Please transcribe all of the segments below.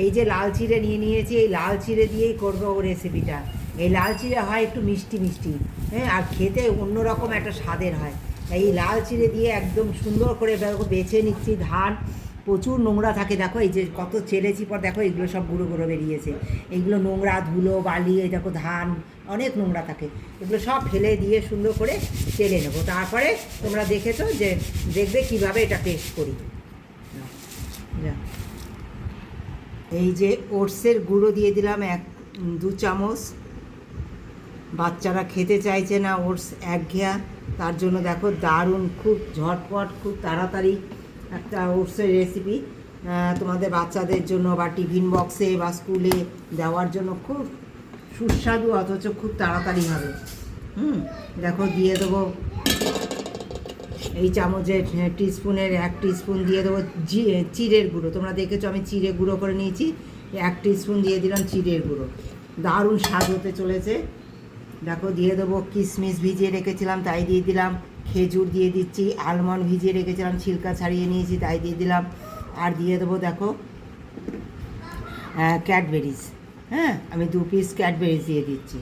এই যে লাল চিড়ে নিয়ে নিয়েছি, এই লাল চিড়ে দিয়েই করবো ও রেসিপিটা। এই লাল চিড়ে হয় একটু মিষ্টি মিষ্টি, হ্যাঁ, আর খেতে অন্যরকম একটা স্বাদের হয়। এই লাল চিড়ে দিয়ে একদম সুন্দর করে বেছে নিচ্ছি। ধান প্রচুর নোংরা থাকে, দেখো এই যে কত চেলেছি, পর দেখো এগুলো সব গুঁড়ো গুঁড়ো বেরিয়েছে। এইগুলো নোংরা, ধুলো বালি, এই দেখো ধান অনেক নোংরা থাকে, এগুলো সব ফেলে দিয়ে সুন্দর করে চেলে নেবো। তারপরে তোমরা দেখেছো যে দেখবে কিভাবে এটা টেস্ট করি। এই যে ওটসের গুঁড়ো দিয়ে দিলাম 1-2 চামচ। বাচ্চারা খেতে চাইছে না ওটস, একঘেয়া, তার জন্য দেখো দারুণ, খুব ঝটপট, খুব তাড়াতাড়ি একটা ওটসের রেসিপি তোমাদের বাচ্চাদের জন্য বা টিফিন বক্সে বা স্কুলে দেওয়ার জন্য খুব সুস্বাদু, অথচ খুব তাড়াতাড়ি হবে। দেখো দিয়ে দেবো এই চামচের টিস্পুনের 1 টিস্পুন দিয়ে দেবো চিড়ের গুঁড়ো। তোমরা দেখেছো আমি চিড়ে গুঁড়ো করে নিয়েছি, 1 টিস্পুন দিয়ে দিলাম চিড়ের গুঁড়ো। দারুণ স্বাদ হতে চলেছে। দেখো দিয়ে দেবো কিশমিশ ভিজিয়ে রেখেছিলাম, তাই দিয়ে দিলাম। খেজুর দিয়ে দিচ্ছি, আলমন্ড ভিজিয়ে রেখেছিলাম, ছিলকা ছাড়িয়ে নিয়েছি, তাই দিয়ে দিলাম। আর দিয়ে দেবো দেখো ক্যাডবেরিজ, হ্যাঁ, আমি 2 পিস ক্যাডবেরিজ দিয়ে দিচ্ছি।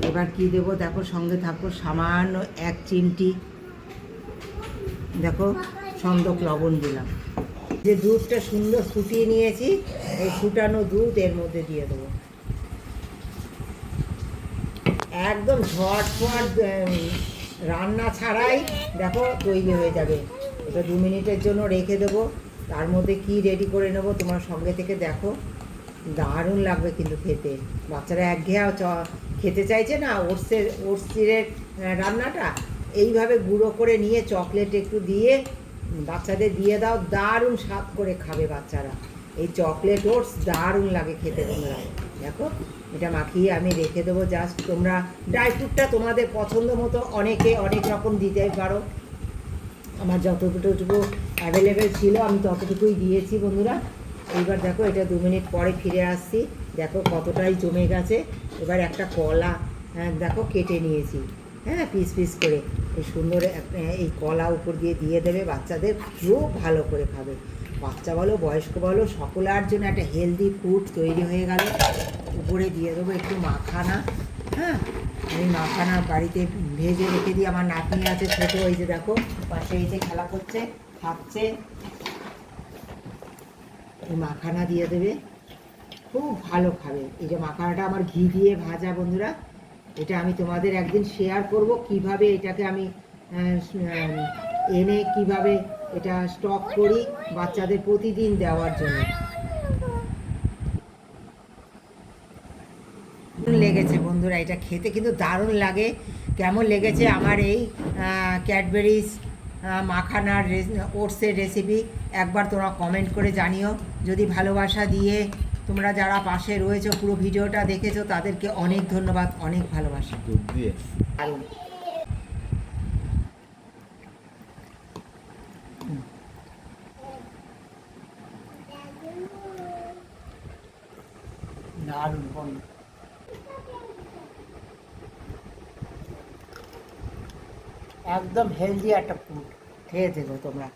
এবার কি দেবো দেখো, সঙ্গে থাকো সামান্য 1 চিমটি দেখো সন্দক লবণ দিলাম। যে দুধটা সুন্দর ফুটিয়ে নিয়েছি, এই ফুটানো দুধ এর মধ্যে দিয়ে দেবো। একদম ঝটপট রান্না ছাড়াই দেখো তৈরি হয়ে যাবে। এটা 2 মিনিটের জন্য রেখে দেবো। তার মধ্যে কি রেডি করে নেবো তোমার সঙ্গে থেকে দেখো, দারুণ লাগবে কিন্তু খেতে। বাচ্চারা একঘেয়া খেতে চাইছে না ওটস চিড়ের রান্নাটা, এইভাবে গুঁড়ো করে নিয়ে চকলেট একটু দিয়ে বাচ্চাদের দিয়ে দাও, দারুণ স্বাদ করে খাবে বাচ্চারা। এই চকলেট ওটস দারুণ লাগে খেতে। তোমরা দেখো এটা মাখিয়ে আমি রেখে দেবো। জাস্ট তোমরা ড্রাই ফ্রুটটা তোমাদের পছন্দ মতো অনেকে অনেক রকম দিতে পারো। আমার যতটুকু অ্যাভেলেবেল ছিল আমি ততটুকুই দিয়েছি বন্ধুরা। এইবার দেখো এটা 2 মিনিট পরে ফিরে আসছি, দেখো কতটাই জমে গেছে। এবার একটা কলা দেখো কেটে নিয়েছি, হ্যাঁ, পিস পিস করে। এই সুন্দর এই কলা উপর দিয়ে দেবে, বাচ্চাদের খুব ভালো করে খাবে। বাচ্চা বলো বয়স্ক বলো সকলের জন্য একটা হেলদি ফুড তৈরি হয়ে গেল। উপরে দিয়ে দেবো একটু মাখানা, হ্যাঁ, আমি মাখানা বাড়িতে ভেজে রেখে দিই। আমার নাতনি আছে ছোটো, ওই যে দেখো পাশে এই যে খেলা করছে, খাচ্ছে। এই মাখানা দিয়ে দেবে, খুব ভালো খাবে। এই যে মাখানাটা আমার ঘি দিয়ে ভাজা বন্ধুরা, এটা আমি তোমাদের একদিন শেয়ার করব কিভাবে এটাকে আমি এনে কিভাবে এটা স্টক করি বাচ্চাদের প্রতিদিন দেওয়ার জন্য। লেগেছে বন্ধুরা, এটা খেতে কিন্তু দারুণ লাগে। কেমন লেগেছে আমার এই ক্যাডবেরিজ মাখানার ওটসের রেসিপি একবার তোমরা কমেন্ট করে জানিও। যদি ভালোবাসা দিয়ে তোমরা যারা পাশে রয়েছো, পুরো ভিডিওটা দেখেছো, তাদেরকে অনেক ধন্যবাদ, অনেক ভালোবাসা। দারুণ দারুণ, একদম হেলদি একটা ফুড, খেয়ে দেবো তোমরা।